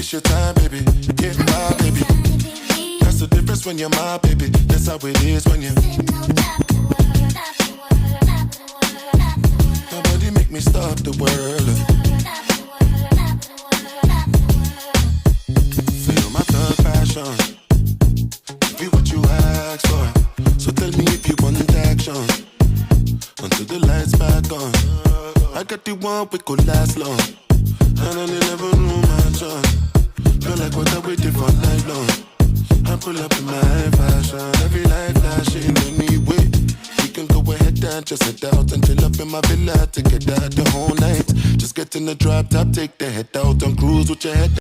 waste your time, baby. Get my baby. That's the difference when you're my baby. That's how it is when you. Nobody make me stop the world. Feel my thug passion. Give you what you ask for. So tell me if you want action. Until the lights back on. I got the one we could last long. And I never knew my chance. Feel like what I waited for night long. I pull up in my fashion. Every light flashing anyway. We can go ahead and just head out until up in my villa to get out the whole night. Just get in the drop top, take the head out and cruise with your head.